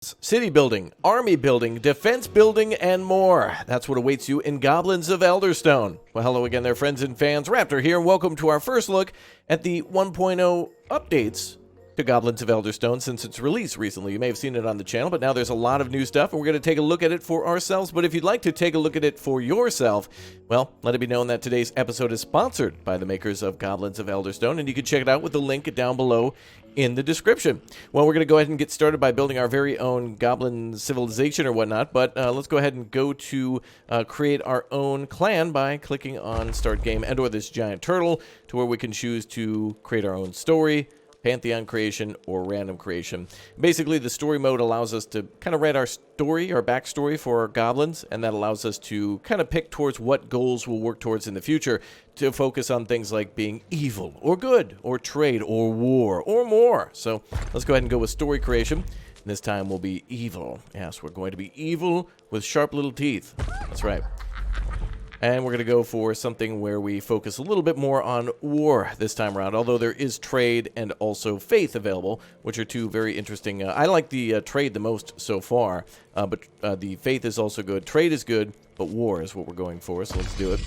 City building, army building, defense building, and more. That's what awaits you in Goblins of Elderstone. Well, hello again there, friends and fans. Raptor here, and welcome to our first look at the 1.0 updates to Goblins of Elderstone since its release recently. You may have seen it on the channel, but now there's a lot of new stuff, and we're going to take a look at it for ourselves. But if you'd like to take a look at it for yourself, well, let it be known that today's episode is sponsored by the makers of Goblins of Elderstone, and you can check it out with the link down below in the description. Well, we're going to go ahead and get started by building our very own goblin civilization or whatnot, but let's go ahead and go to create our own clan by clicking on Start Game and or this giant turtle to where we can choose to create our own story, Pantheon creation, or random creation. Basically, the story mode allows us to kind of write our story, our backstory for our goblins, and that allows us to kind of pick towards what goals we'll work towards in the future to focus on things like being evil, or good, or trade, or war, or more. So let's go ahead and go with story creation. This time we'll be evil. Yes, we're going to be evil with sharp little teeth. That's right. And we're going to go for something where we focus a little bit more on war this time around, although there is trade and also faith available, which are two very interesting. I like the trade the most so far, but the faith is also good. Trade is good, but war is what we're going for, so let's do it.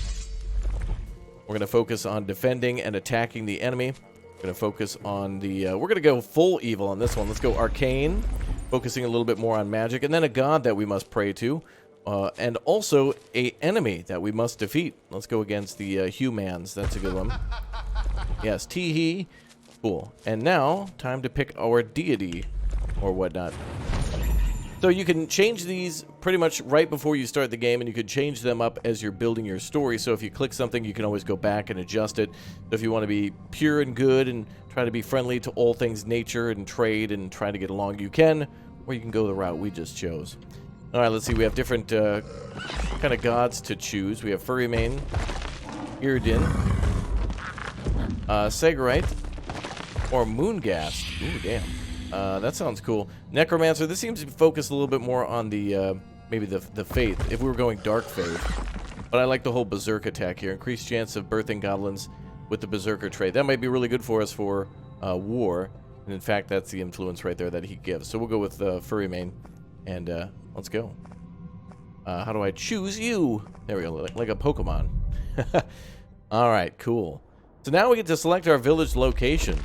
We're going to focus on defending and attacking the enemy. We're going to focus on the... we're going to go full evil on this one. Let's go arcane, focusing a little bit more on magic, and then a god that we must pray to. And also a enemy that we must defeat. Let's go against the humans. That's a good one. Yes, Teehee. Cool. And now, time to pick our deity or whatnot. So you can change these pretty much right before you start the game, and you can change them up as you're building your story. So if you click something, you can always go back and adjust it. So if you want to be pure and good and try to be friendly to all things nature and trade and try to get along, you can. Or you can go the route we just chose. All right, let's see. We have different kind of gods to choose. We have Furrymane, Iridin, Segurite, or Moongast. Ooh, damn. That sounds cool. Necromancer. This seems to focus a little bit more on the maybe the faith. If we were going dark faith, but I like the whole berserk attack here. Increased chance of birthing goblins with the berserker trait. That might be really good for us for war. And in fact, that's the influence right there that he gives. So we'll go with Furrymane, and let's go. How do I choose you? There we go, like a Pokemon. All right, cool. So now we get to select our village location.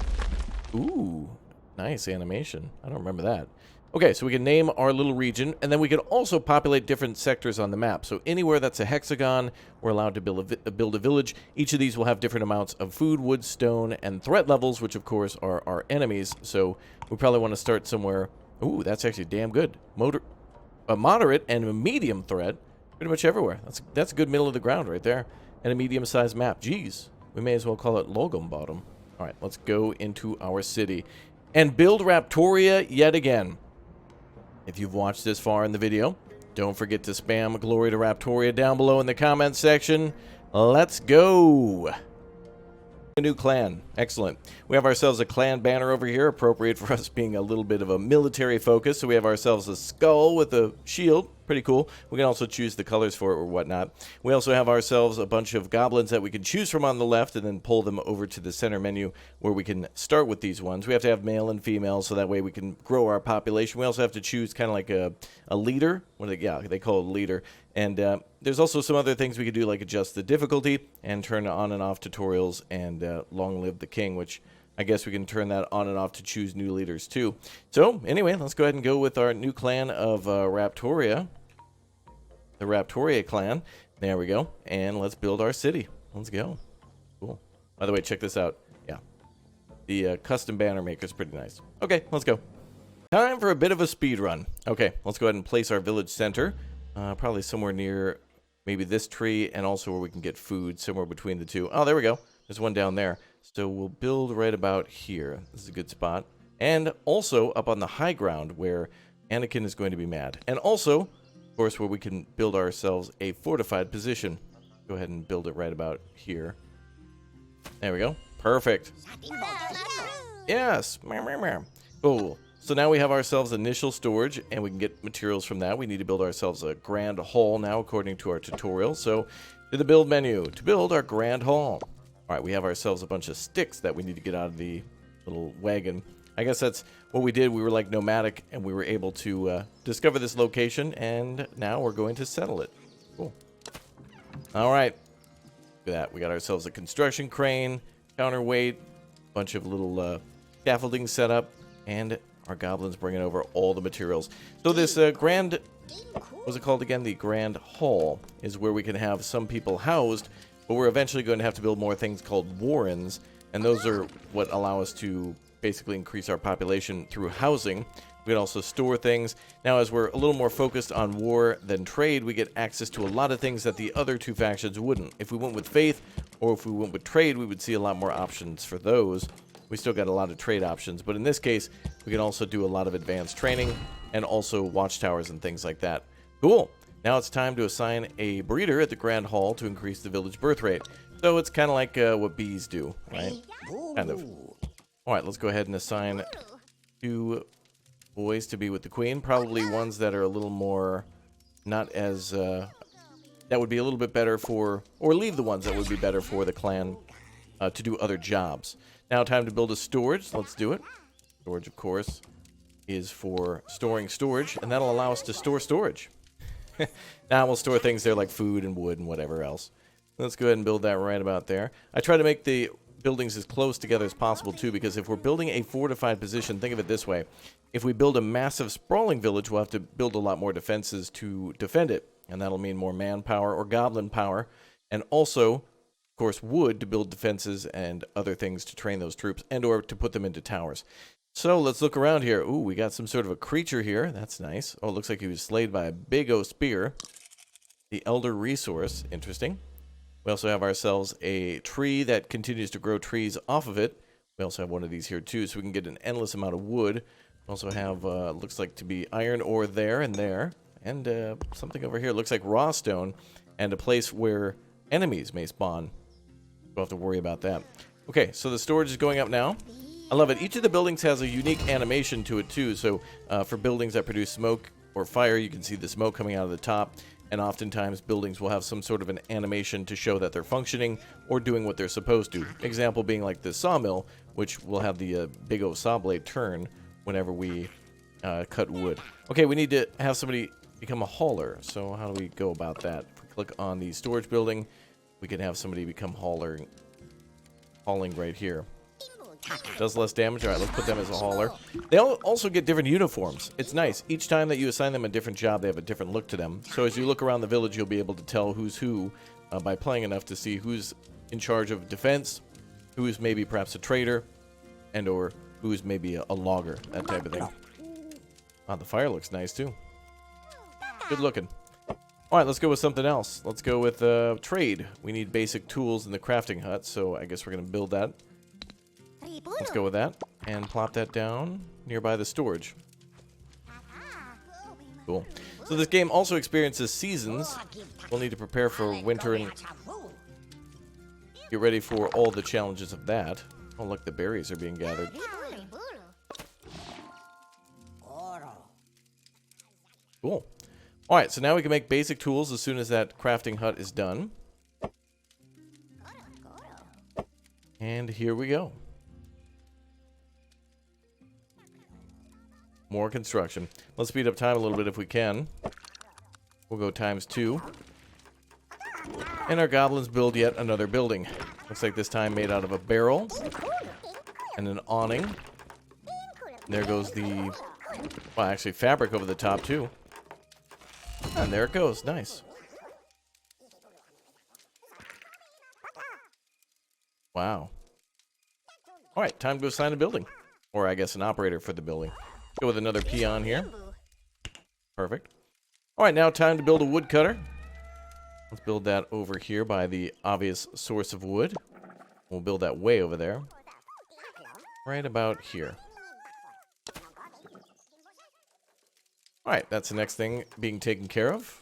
Ooh, nice animation. I don't remember that. Okay, so we can name our little region, and then we can also populate different sectors on the map. So anywhere that's a hexagon, we're allowed to build a village. Each of these will have different amounts of food, wood, stone, and threat levels, which of course are our enemies. So we probably want to start somewhere. Ooh, that's actually damn good. A moderate and a medium threat, pretty much everywhere. That's a good middle of the ground right there. And a medium-sized map. Jeez, we may as well call it Logum Bottom. All right, let's go into our city and build Raptoria yet again. If you've watched this far in the video, don't forget to spam Glory to Raptoria down below in the comments section. Let's go. A new clan. Excellent. We have ourselves a clan banner over here, appropriate for us being a little bit of a military focus. So we have ourselves a skull with a shield. Pretty cool. We can also choose the colors for it or whatnot. We also have ourselves a bunch of goblins that we can choose from on the left and then pull them over to the center menu where we can start with these ones. We have to have male and female so that way we can grow our population. We also have to choose kind of like a leader. They call it a leader. And there's also some other things we could do, like adjust the difficulty and turn on and off tutorials and long live the king, which I guess we can turn that on and off to choose new leaders too. So anyway, let's go ahead and go with our new clan of Raptoria. The Raptoria clan. There we go. And let's build our city. Let's go. Cool. By the way, check this out. Yeah. The custom banner maker is pretty nice. Okay, let's go. Time for a bit of a speed run. Okay, let's go ahead and place our village center. Probably somewhere near maybe this tree and also where we can get food, somewhere between the two. Oh, there we go. There's one down there. So we'll build right about here. This is a good spot. And also up on the high ground where Anakin is going to be mad. And also, of course, where we can build ourselves a fortified position. Go ahead and build it right about here. There we go. Perfect. Yes. Cool. So now we have ourselves initial storage, and we can get materials from that. We need to build ourselves a grand hall now, according to our tutorial. So, to the build menu, to build our grand hall. All right, we have ourselves a bunch of sticks that we need to get out of the little wagon. I guess that's what we did. We were like nomadic, and we were able to discover this location, and now we're going to settle it. Cool. All right. Look at that. We got ourselves a construction crane, counterweight, bunch of little scaffolding set up, and our goblins bringing over all the materials. So this grand, what's it called again? The Grand Hall is where we can have some people housed, but we're eventually going to have to build more things called Wardens, and those are what allow us to basically increase our population through housing. We can also store things. Now, as we're a little more focused on war than trade, we get access to a lot of things that the other two factions wouldn't. If we went with faith, or if we went with trade, we would see a lot more options for those. We still got a lot of trade options, but in this case, we can also do a lot of advanced training and also watchtowers and things like that. Cool. Now it's time to assign a breeder at the Grand Hall to increase the village birth rate. So it's kind of like what bees do, right? Kind of. All right, let's go ahead and assign 2 boys to be with the queen. Probably ones that are a little more not as... that would be a little bit better for... Or leave the ones that would be better for the clan to do other jobs. Now time to build a storage. Let's do it. Storage, of course, is for storing storage, and that'll allow us to store storage. Now we'll store things there like food and wood and whatever else. Let's go ahead and build that right about there. I try to make the buildings as close together as possible, too, because if we're building a fortified position, think of it this way. If we build a massive sprawling village, we'll have to build a lot more defenses to defend it, and that'll mean more manpower or goblin power, and also... of course, wood to build defenses and other things to train those troops and or to put them into towers. So let's look around here. Ooh, we got some sort of a creature here. That's nice. Oh, it looks like he was slayed by a big O spear. The Elder Resource. Interesting. We also have ourselves a tree that continues to grow trees off of it. We also have one of these here too, so we can get an endless amount of wood. We also have, looks like to be iron ore there and there. And something over here. Looks like raw stone and a place where enemies may spawn. Don't have to worry about that. Okay, so the storage is going up now. I love it. Each of the buildings has a unique animation to it too. So for buildings that produce smoke or fire, you can see the smoke coming out of the top. And oftentimes buildings will have some sort of an animation to show that they're functioning or doing what they're supposed to. Example being like the sawmill, which will have the big O saw blade turn whenever we cut wood. Okay, we need to have somebody become a hauler. So how do we go about that? If we click on the storage building, we can have somebody become hauling right here. Does less damage. All right, let's put them as a hauler. They also get different uniforms. It's nice. Each time that you assign them a different job, they have a different look to them. So as you look around the village, you'll be able to tell who's who by playing enough to see who's in charge of defense, who's maybe perhaps a trader, and or who's maybe a logger, that type of thing. Oh, the fire looks nice too. Good looking. All right, let's go with something else. Let's go with trade. We need basic tools in the crafting hut, so I guess we're going to build that. Let's go with that and plop that down nearby the storage. Cool. So this game also experiences seasons. We'll need to prepare for winter and get ready for all the challenges of that. Oh, look, the berries are being gathered. Cool. All right, so now we can make basic tools as soon as that crafting hut is done. And here we go. More construction. Let's speed up time a little bit if we can. We'll go times 2. And our goblins build yet another building. Looks like this time made out of a barrel and an awning. And there goes the, well, actually fabric over the top too. And there it goes. Nice. Wow. All right, time to assign a building. Or I guess an operator for the building. Go with another peon here. Perfect. All right, now time to build a woodcutter. Let's build that over here by the obvious source of wood. We'll build that way over there. Right about here. All right, that's the next thing being taken care of.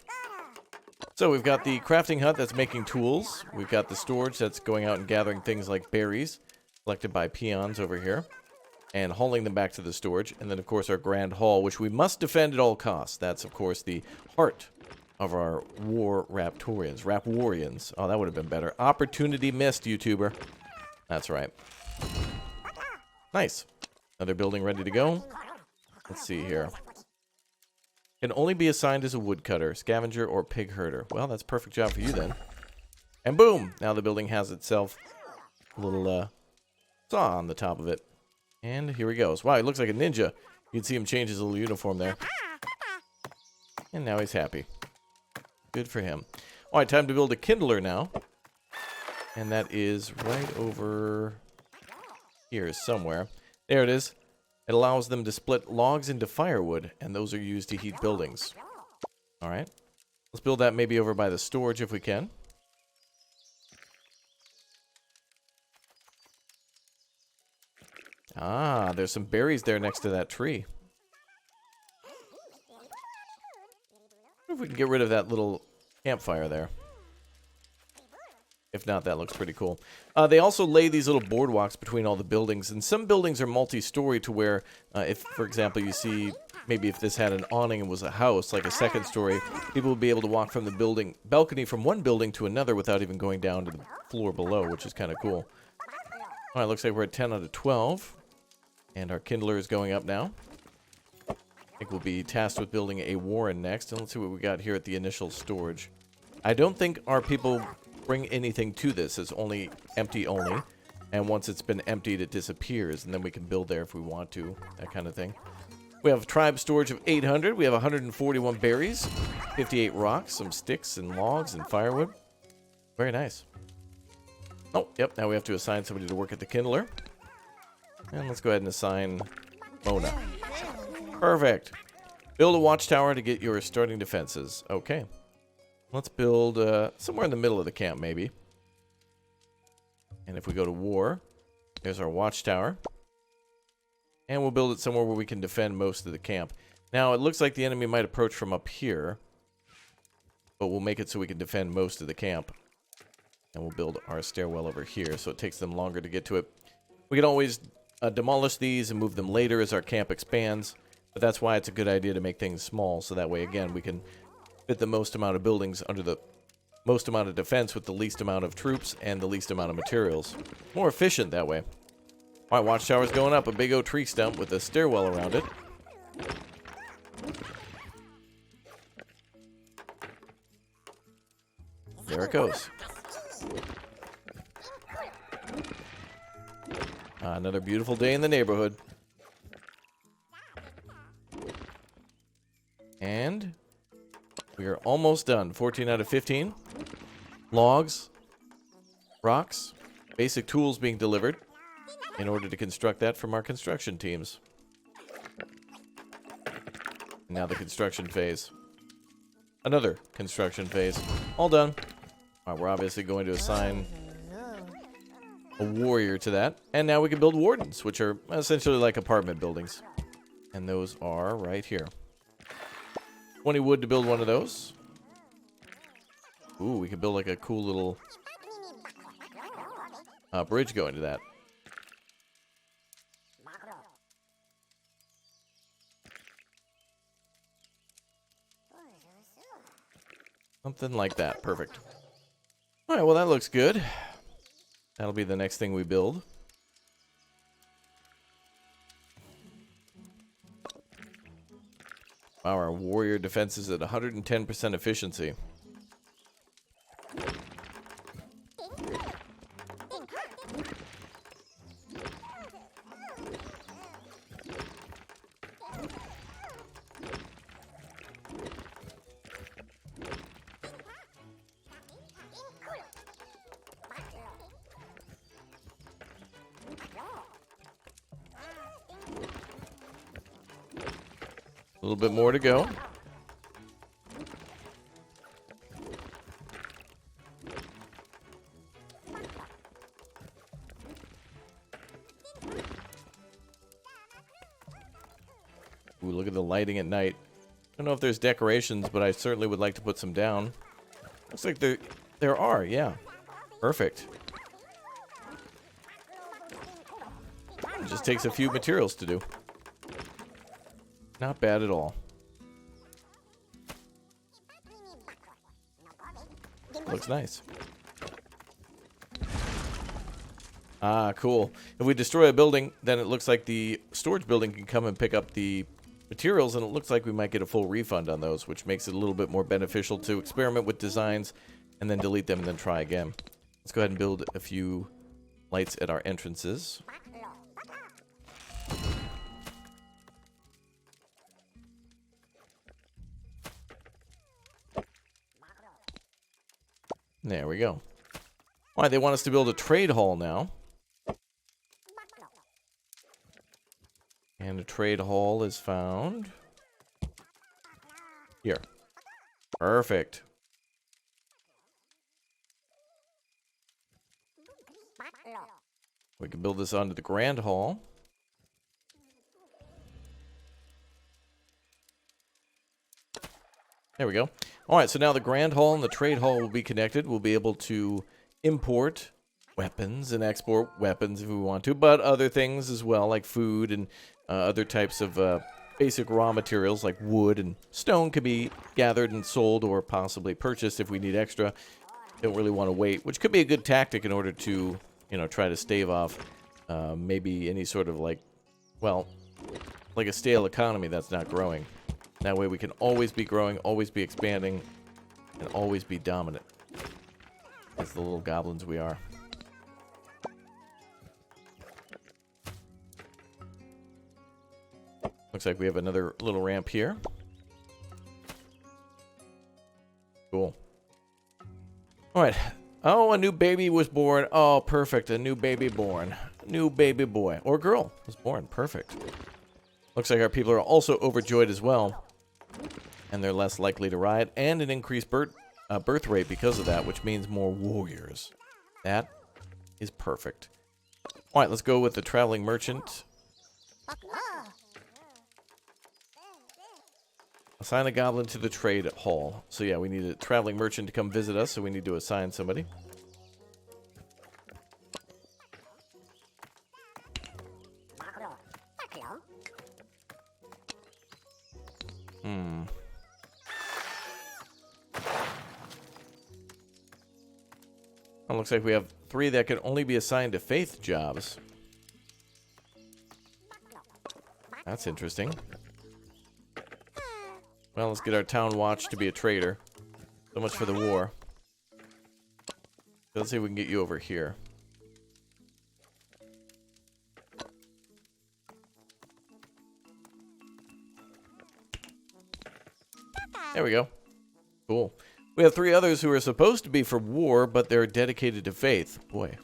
So we've got the crafting hut that's making tools. We've got the storage that's going out and gathering things like berries collected by peons over here and hauling them back to the storage. And then, of course, our grand hall, which we must defend at all costs. That's, of course, the heart of our war raptorians. Rapwarians. Oh, that would have been better. Opportunity missed, YouTuber. That's right. Nice. Another building ready to go. Let's see here. Can only be assigned as a woodcutter, scavenger, or pig herder. Well, that's a perfect job for you then. And boom! Now the building has itself a little saw on the top of it. And here he goes. Wow, he looks like a ninja. You can see him change his little uniform there. And now he's happy. Good for him. All right, time to build a Kindler now. And that is right over here somewhere. There it is. It allows them to split logs into firewood, and those are used to heat buildings. All right. Let's build that maybe over by the storage if we can. Ah, there's some berries there next to that tree. I wonder if we can get rid of that little campfire there. If not, that looks pretty cool. They also lay these little boardwalks between all the buildings, and some buildings are multi-story to where, if, for example, you see, maybe if this had an awning and was a house, like a second story, people would be able to walk from the balcony from one building to another without even going down to the floor below, which is kind of cool. All right, looks like we're at 10 out of 12, and our Kindler is going up now. I think we'll be tasked with building a Warren next, and let's see what we got here at the initial storage. I don't think our people bring anything to this. It's only empty only, and once it's been emptied it disappears, and then we can build there if we want to, that kind of thing. We have tribe storage of 800. We have 141 berries, 58 rocks, some sticks and logs and firewood. Very nice. Oh, yep, now we have to assign somebody to work at the Kindler. And let's go ahead and assign Mona. Perfect. Build a watchtower to get your starting defenses. Okay. Let's build somewhere in the middle of the camp, maybe. And if we go to war, there's our watchtower. And we'll build it somewhere where we can defend most of the camp. Now, it looks like the enemy might approach from up here. But we'll make it so we can defend most of the camp. And we'll build our stairwell over here, so it takes them longer to get to it. We can always demolish these and move them later as our camp expands. But that's why it's a good idea to make things small, so that way, again, we can fit the most amount of buildings under the most amount of defense with the least amount of troops and the least amount of materials. More efficient that way. All right, watchtower's going up. A big oak tree stump with a stairwell around it. There it goes. Another beautiful day in the neighborhood. And we are almost done. 14 out of 15. Logs, rocks, basic tools being delivered in order to construct that from our construction teams. Now the construction phase. Another construction phase. All done. All right, we're obviously going to assign a warrior to that. And now we can build wardens, which are essentially like apartment buildings. And those are right here. 20 wood to build one of those. Ooh, we could build like a cool little bridge going to that. Something like that. Perfect. All right, well, that looks good. That'll be the next thing we build. Wow, our warrior defense is at 110% efficiency. A little bit more to go. Ooh, look at the lighting at night. I don't know if there's decorations, but I certainly would like to put some down. Looks like there are, yeah. Perfect. It just takes a few materials to do. Not bad at all. Looks nice. Ah, cool. If we destroy a building, then it looks like the storage building can come and pick up the materials, and it looks like we might get a full refund on those, which makes it a little bit more beneficial to experiment with designs and then delete them and then try again. Let's go ahead and build a few lights at our entrances. There we go. All right, they want us to build a trade hall now. And a trade hall is found here. Perfect. We can build this onto the grand hall. There we go. All right, so now the grand hall and the trade hall will be connected. We'll be able to import weapons and export weapons if we want to, but other things as well, like food and other types of basic raw materials like wood and stone can be gathered and sold or possibly purchased if we need extra. Don't really want to wait, which could be a good tactic in order to, you know, try to stave off maybe any sort of like, well, like a stale economy that's not growing. That way we can always be growing, always be expanding, and always be dominant. As the little goblins we are. Looks like we have another little ramp here. Cool. Alright. Oh, a new baby was born. Oh, perfect. A new baby born. New baby boy. Or girl was born. Perfect. Looks like our people are also overjoyed as well. And they're less likely to riot. And an increased birth rate because of that, which means more warriors. That is perfect. Alright, let's go with the traveling merchant. Assign a goblin to the trade hall. So yeah, we need a traveling merchant to come visit us, so we need to assign somebody. It looks like we have 3 that can only be assigned to faith jobs. That's interesting. Well, let's get our town watch to be a trader. So much for the war. Let's see if we can get you over here. There we go. Cool. We have 3 others who are supposed to be for war, but they're dedicated to faith. Boy.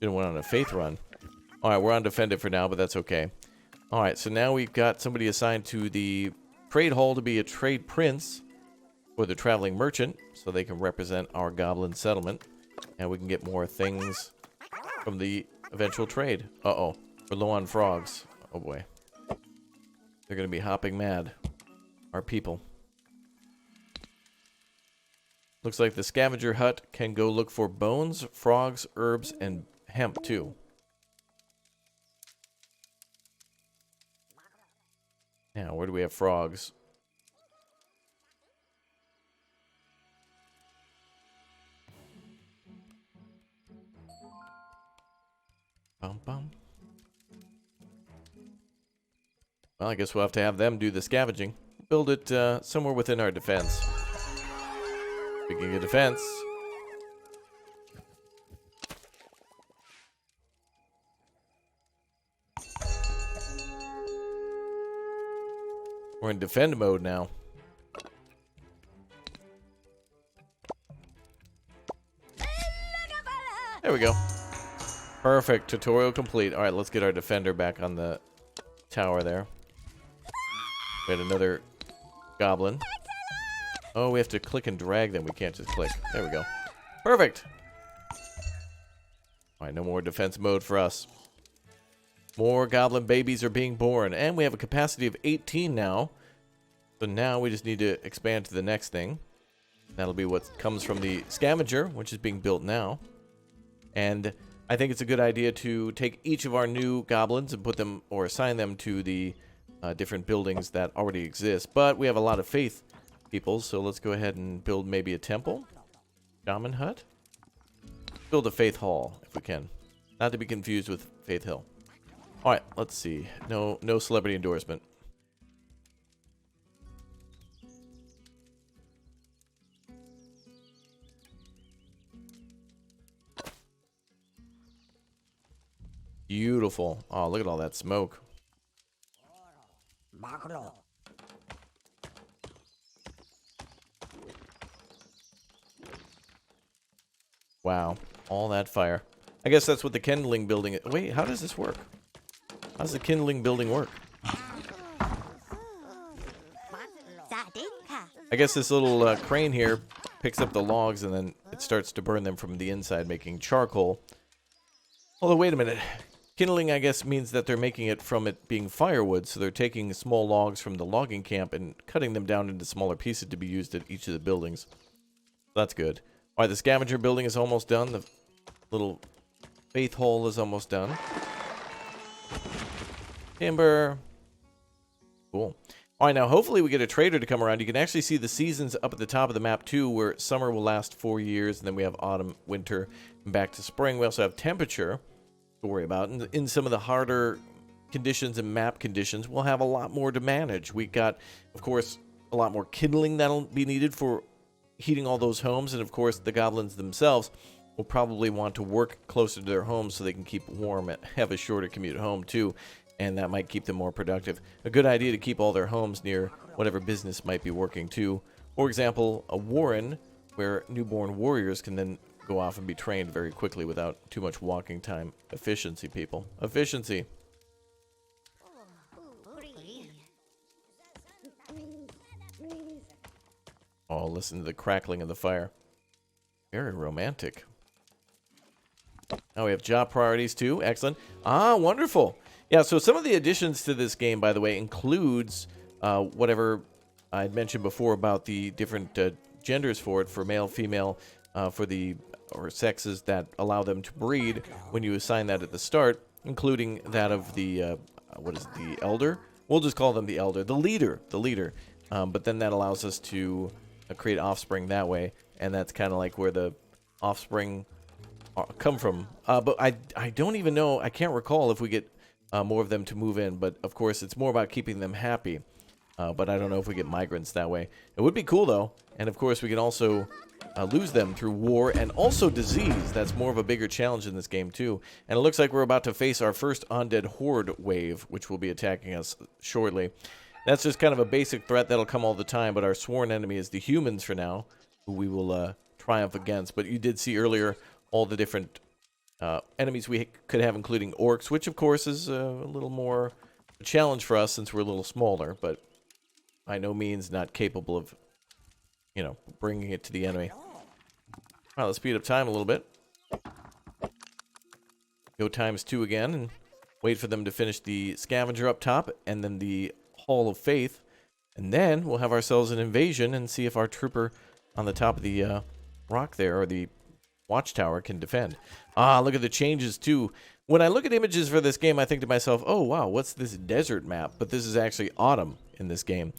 Didn't went on a faith run. Alright, we're on defended for now, but that's okay. Alright, so now we've got somebody assigned to the trade hall to be a trade prince for the traveling merchant, so they can represent our goblin settlement. And we can get more things from the eventual trade. Uh-oh. We're low on frogs. Oh boy. They're going to be hopping mad. Our people. Looks like the scavenger hut can go look for bones, frogs, herbs, and hemp too. Now, where do we have frogs? Bum bum. Well, I guess we'll have to have them do the scavenging. Build it somewhere within our defense. Speaking of defense. We're in defend mode now. There we go. Perfect. Tutorial complete. Alright, let's get our defender back on the tower there. We had another goblin. Oh, we have to click and drag them. We can't just click. There we go. Perfect. Alright, no more defense mode for us. More goblin babies are being born. And we have a capacity of 18 now. So now we just need to expand to the next thing. That'll be what comes from the scavenger, which is being built now. And I think it's a good idea to take each of our new goblins and put them, or assign them to the different buildings that already exist. But we have a lot of faith people, so let's go ahead and build maybe a temple. Shaman hut. Build a faith hall, if we can. Not to be confused with Faith Hill. All right, let's see. No celebrity endorsement. Beautiful. Oh, look at all that smoke. Wow, all that fire. I guess that's what the kindling building is. Wait, how does this work? How does the kindling building work? I guess this little crane here picks up the logs and then it starts to burn them from the inside, making charcoal. Although, wait a minute. Kindling, I guess, means that they're making it from it being firewood, so they're taking small logs from the logging camp and cutting them down into smaller pieces to be used at each of the buildings. That's good. All right, the scavenger building is almost done. The little faith hole is almost done. Timber. Cool. All right, now hopefully we get a trader to come around. You can actually see the seasons up at the top of the map too, where summer will last 4 years, and then we have autumn, winter, and back to spring. We also have temperature to worry about. And in some of the harder conditions and map conditions, we'll have a lot more to manage. We got, of course, a lot more kindling that'll be needed for heating all those homes, and of course the goblins themselves will probably want to work closer to their homes so they can keep warm and have a shorter commute home too, and that might keep them more productive. A good idea to keep all their homes near whatever business might be working too. For example, a warren where newborn warriors can then go off and be trained very quickly without too much walking time. Efficiency, people. Efficiency. Oh, listen to the crackling of the fire. Very romantic. Now we have job priorities too. Excellent. Ah, wonderful. Yeah, so some of the additions to this game, by the way, includes whatever I had mentioned before about the different genders for it, for male, female, for the or sexes that allow them to breed when you assign that at the start, including that of the what is it, the elder? We'll just call them the elder, the leader. But then that allows us to create offspring that way, and that's kind of like where the offspring come from. But I don't even know, I can't recall if we get more of them to move in, but of course it's more about keeping them happy. But I don't know if we get migrants that way. It would be cool though, and of course we can also lose them through war and also disease. That's more of a bigger challenge in this game too. And it looks like we're about to face our first undead horde wave, which will be attacking us shortly. That's just kind of a basic threat that'll come all the time, but our sworn enemy is the humans for now, who we will triumph against. But you did see earlier all the different enemies we could have, including orcs, which of course is a little more a challenge for us since we're a little smaller, but by no means not capable of, you know, bringing it to the enemy. All right, let's speed up time a little bit. Go ×2 again and wait for them to finish the scavenger up top and then the Hall of Faith. And then we'll have ourselves an invasion and see if our trooper on the top of the rock there, or the watchtower, can defend. Ah, look at the changes too. When I look at images for this game, I think to myself, oh wow, what's this desert map? But this is actually autumn in this game.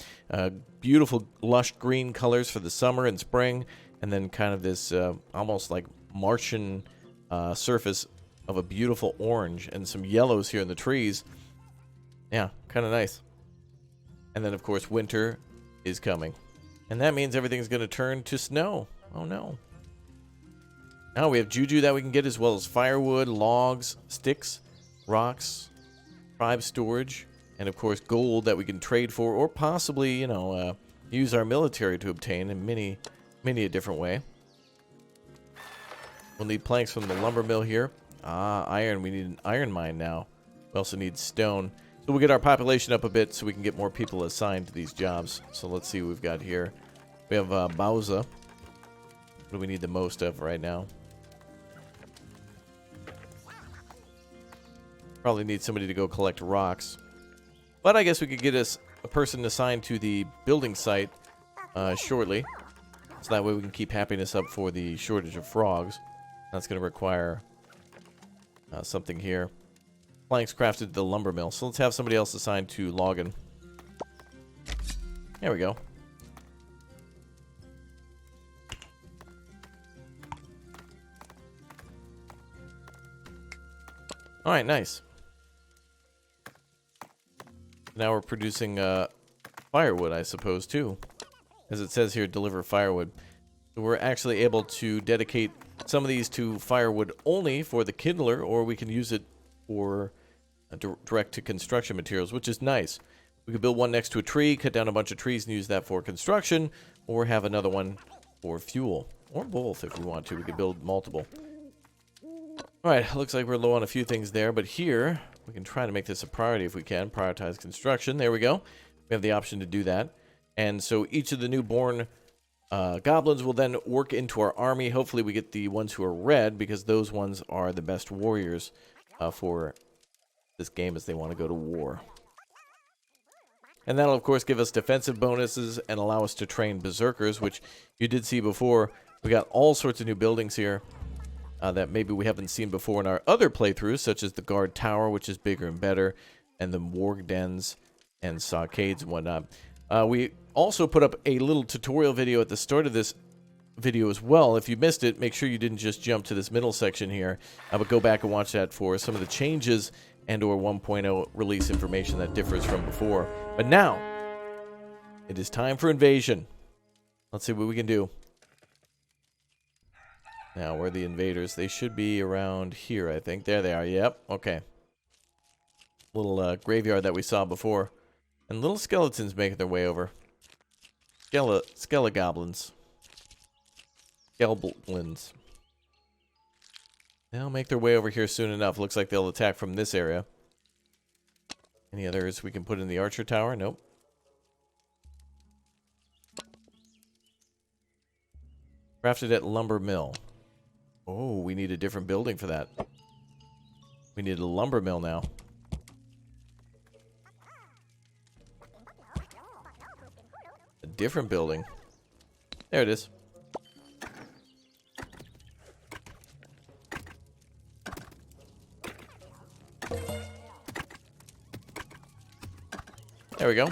Beautiful lush green colors for the summer and spring, and then kind of this almost like Martian surface of a beautiful orange and some yellows here in the trees. Yeah, kind of nice. And then of course winter is coming, and that means everything's going to turn to snow. Oh no. Now we have juju that we can get, as well as firewood, logs, sticks, rocks, tribe storage, and of course gold that we can trade for, or possibly, you know, use our military to obtain in many a different way. We'll need planks from the lumber mill here. Ah, iron. We need an iron mine now. We also need stone. So we'll get our population up a bit so we can get more people assigned to these jobs. So let's see what we've got here. We have Bauza. What do we need the most of right now? Probably need somebody to go collect rocks. But I guess we could get us a person assigned to the building site shortly. So that way we can keep happiness up for the shortage of frogs. That's going to require something here. Planks crafted at the lumber mill. So let's have somebody else assigned to logging. There we go. All right, nice. Now we're producing firewood, I suppose, too. As it says here, deliver firewood. So we're actually able to dedicate some of these to firewood only for the Kindler, or we can use it for direct to construction materials, which is nice. We could build one next to a tree, cut down a bunch of trees and use that for construction, or have another one for fuel, or both if we want to. We could build multiple. Alright, looks like we're low on a few things there, but here we can try to make this a priority if we can. Prioritize construction. There we go. We have the option to do that. And so each of the newborn goblins will then work into our army. Hopefully we get the ones who are red, because those ones are the best warriors for this game as they want to go to war. And that'll, of course, give us defensive bonuses and allow us to train berserkers, which you did see before. We got all sorts of new buildings here that maybe we haven't seen before in our other playthroughs, such as the guard tower, which is bigger and better, and the Wardens and stockades and whatnot. We also put up a little tutorial video at the start of this video as well. If you missed it, make sure you didn't just jump to this middle section here, but go back and watch that for some of the changes and or 1.0 release information that differs from before. But now, it is time for invasion. Let's see what we can do. Now, where are the invaders? They should be around here, I think. There they are. Yep. Okay. Little graveyard that we saw before. And little skeletons making their way over. Goblins. Goblins. They'll make their way over here soon enough. Looks like they'll attack from this area. Any others we can put in the archer tower? Nope. Crafted at lumber mill. Oh, we need a different building for that. We need a lumber mill now. A different building. There it is. There we go.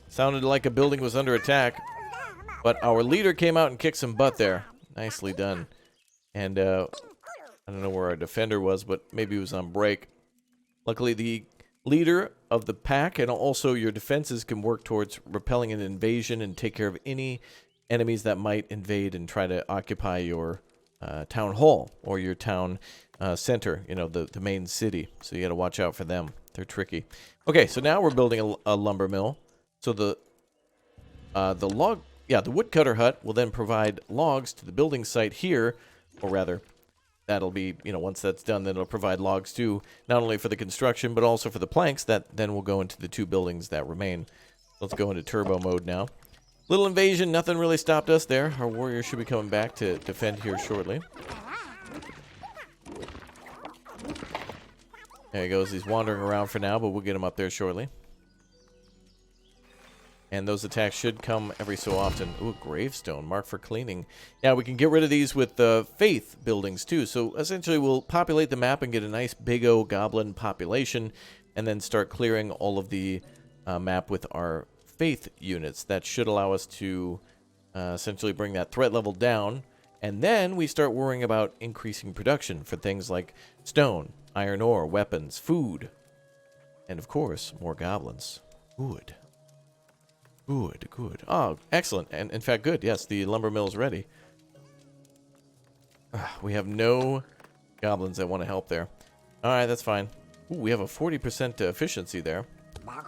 Sounded like a building was under attack, but our leader came out and kicked some butt there. Nicely done. And I don't know where our defender was, but maybe he was on break. Luckily, the leader of the pack and also your defenses can work towards repelling an invasion and take care of any enemies that might invade and try to occupy your town hall or your town center, you know, the main city. So you got to watch out for them. They're tricky. Okay, so now we're building a lumber mill. So the woodcutter hut will then provide logs to the building site here, or rather, that'll be, you know, once that's done, then it'll provide logs too, not only for the construction, but also for the planks that then will go into the two buildings that remain. Let's go into turbo mode now. Little invasion, nothing really stopped us there. Our warriors should be coming back to defend here shortly. There he goes. He's wandering around for now, but we'll get him up there shortly. And those attacks should come every so often. Ooh, gravestone, marked for cleaning. Yeah, we can get rid of these with faith buildings too. So essentially we'll populate the map and get a nice big O goblin population, and then start clearing all of the map with our faith units. That should allow us to essentially bring that threat level down. And then we start worrying about increasing production for things like stone, iron ore, weapons, food, and of course, more goblins. Good. Good, good. Oh, excellent. And in fact, good. Yes, the lumber mill is ready. We have no goblins that want to help there. All right, that's fine. Ooh, we have a 40% efficiency there. I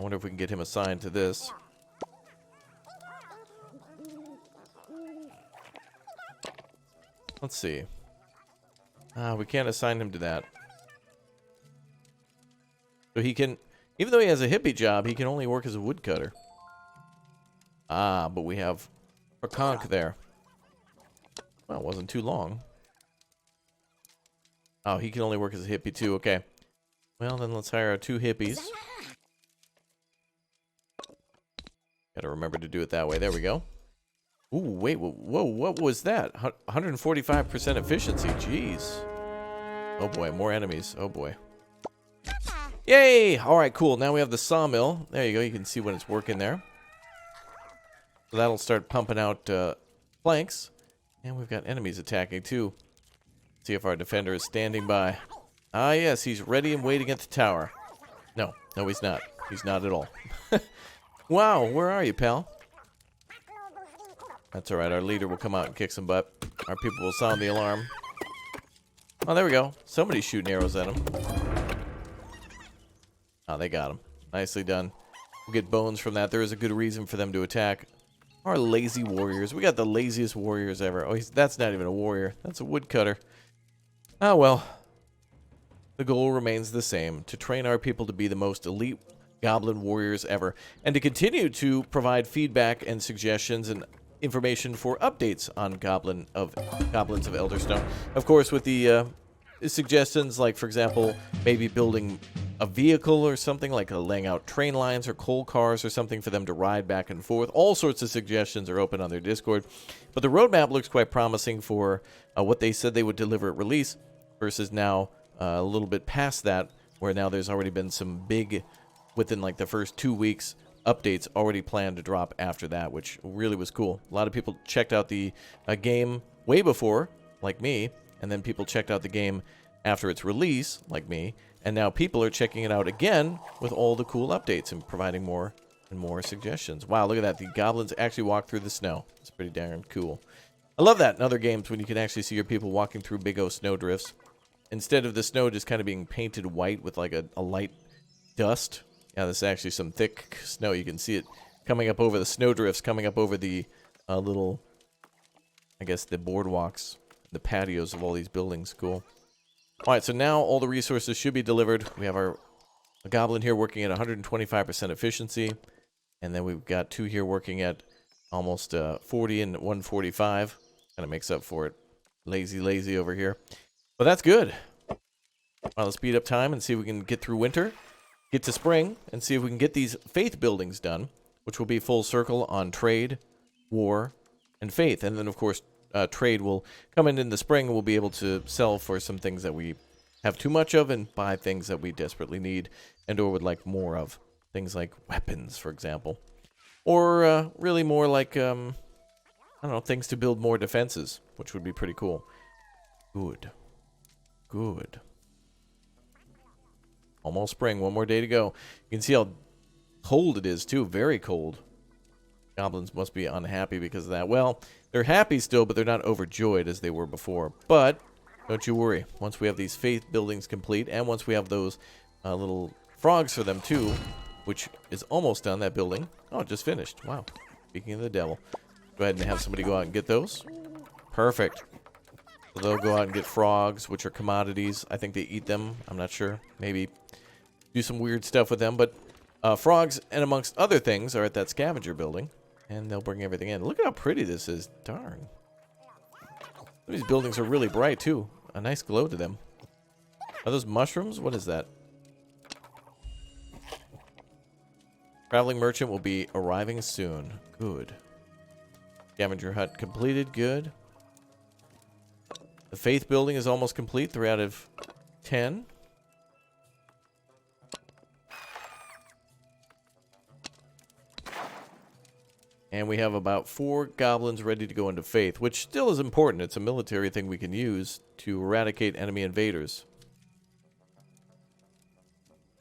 wonder if we can get him assigned to this. Let's see. We can't assign him to that. So he can... Even though he has a hippie job, he can only work as a woodcutter. Ah, but we have a conch there. Well, it wasn't too long. Oh, he can only work as a hippie too. Okay. Well, then let's hire our 2 hippies. Gotta remember to do it that way. There we go. Ooh, wait. Whoa, what was that? 145% efficiency. Jeez. Oh boy, more enemies. Oh boy. Yay! Alright, cool. Now we have the sawmill. There you go. You can see when it's working there. So that'll start pumping out planks. And we've got enemies attacking too. See if our defender is standing by. Ah, yes, he's ready and waiting at the tower. No, he's not. He's not at all. Wow, where are you, pal? That's alright, our leader will come out and kick some butt. Our people will sound the alarm. Oh, there we go. Somebody's shooting arrows at him. Oh, they got him. Nicely done. We'll get bones from that. There is a good reason for them to attack. Our lazy warriors. We got the laziest warriors ever. Oh, that's not even a warrior. That's a woodcutter. Ah, well. The goal remains the same. To train our people to be the most elite goblin warriors ever. And to continue to provide feedback and suggestions and information for updates on Goblins of Elderstone. Of course, with the suggestions like, for example, maybe building a vehicle or something, like laying out train lines or coal cars or something for them to ride back and forth. All sorts of suggestions are open on their Discord. But the roadmap looks quite promising for what they said they would deliver at release versus now a little bit past that, where now there's already been some big, within like the first 2 weeks, updates already planned to drop after that, which really was cool. A lot of people checked out the game way before, like me, and then people checked out the game after its release, like me, and now people are checking it out again with all the cool updates and providing more and more suggestions. Wow, look at that. The goblins actually walk through the snow. It's pretty darn cool. I love that in other games when you can actually see your people walking through big old snow drifts. Instead of the snow just kind of being painted white with like a light dust. Yeah, this is actually some thick snow. You can see it coming up over the snow drifts, coming up over the little, I guess, the boardwalks, the patios of all these buildings. Cool. All right, so now all the resources should be delivered. We have a goblin here working at 125% efficiency, and then we've got 2 here working at almost 40 and 145. Kind of makes up for it. Lazy over here. But that's good. All right, let's speed up time and see if we can get through winter, get to spring, and see if we can get these faith buildings done, which will be full circle on trade, war, and faith. And then, of course, trade will come in the spring, and we'll be able to sell for some things that we have too much of and buy things that we desperately need and or would like more of. Things like weapons, for example. Or really more like, I don't know, things to build more defenses, which would be pretty cool. Good. Almost spring. 1 more day to go. You can see how cold it is, too. Very cold. Goblins must be unhappy because of that. Well, they're happy still, but they're not overjoyed as they were before. But don't you worry. Once we have these faith buildings complete, and once we have those little frogs for them, too, which is almost done, that building. Oh, it just finished. Wow. Speaking of the devil. Go ahead and have somebody go out and get those. Perfect. So they'll go out and get frogs, which are commodities. I think they eat them. I'm not sure. Maybe do some weird stuff with them. But frogs, and amongst other things, are at that scavenger building. And they'll bring everything in. Look at how pretty this is. Darn. These buildings are really bright, too. A nice glow to them. Are those mushrooms? What is that? Traveling merchant will be arriving soon. Good. Scavenger hut completed. Good. The faith building is almost complete. 3 out of 10. And we have about 4 goblins ready to go into faith, which still is important. It's a military thing we can use to eradicate enemy invaders.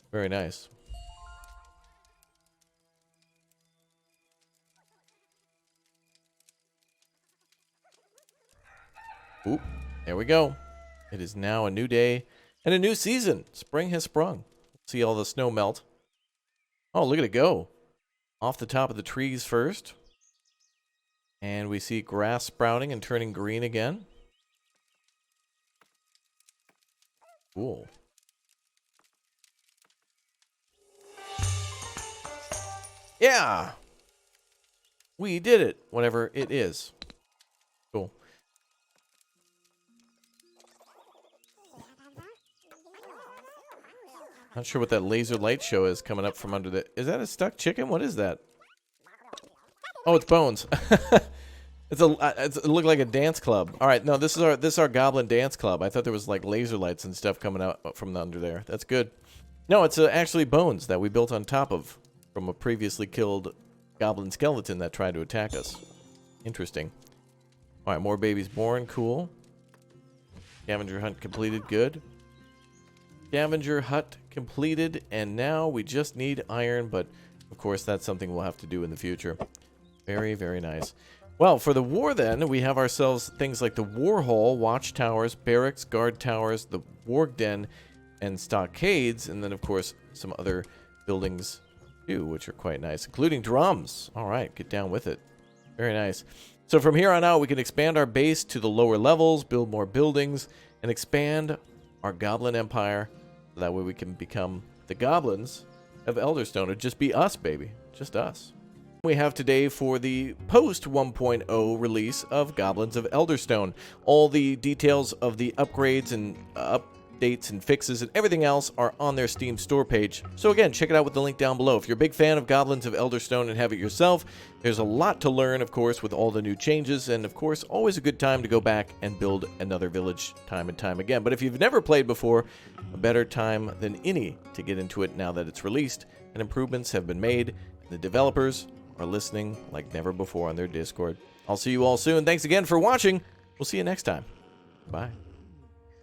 Very nice. Oop. There we go. It is now a new day and a new season. Spring has sprung. See all the snow melt. Oh, look at it go. Off the top of the trees first. And we see grass sprouting and turning green again. Cool. Yeah! We did it, whatever it is. Cool. Not sure what that laser light show is coming up from under the... Is that a stuck chicken? What is that? Oh, it's bones. It looked like a dance club. All right, no, this is our goblin dance club. I thought there was like laser lights and stuff coming out from under there. That's good. No, it's actually bones that we built on top of from a previously killed goblin skeleton that tried to attack us. Interesting. All right, more babies born. Cool. Scavenger hunt completed. Good. Scavenger hut completed, and now we just need iron, but of course that's something we'll have to do in the future. Very, very nice. Well, for the war then, we have ourselves things like the war hall, watchtowers, barracks, guard towers, the warg den, and stockades, and then of course some other buildings too, which are quite nice, including drums. All right, get down with it. Very nice. So from here on out, we can expand our base to the lower levels, build more buildings, and expand our goblin empire. So that way we can become the goblins of Elderstone. It'd just be us, baby. Just us. We have today for the post 1.0 release of Goblins of Elderstone. All the details of the upgrades and updates and fixes and everything else are on their Steam store page. So again, check it out with the link down below. If you're a big fan of Goblins of Elderstone and have it yourself, there's a lot to learn, of course, with all the new changes, and of course, always a good time to go back and build another village time and time again. But if you've never played before, a better time than any to get into it now that it's released, and improvements have been made, and the developers are listening like never before on their Discord. I'll see you all soon. Thanks again for watching. We'll see you next time. Bye.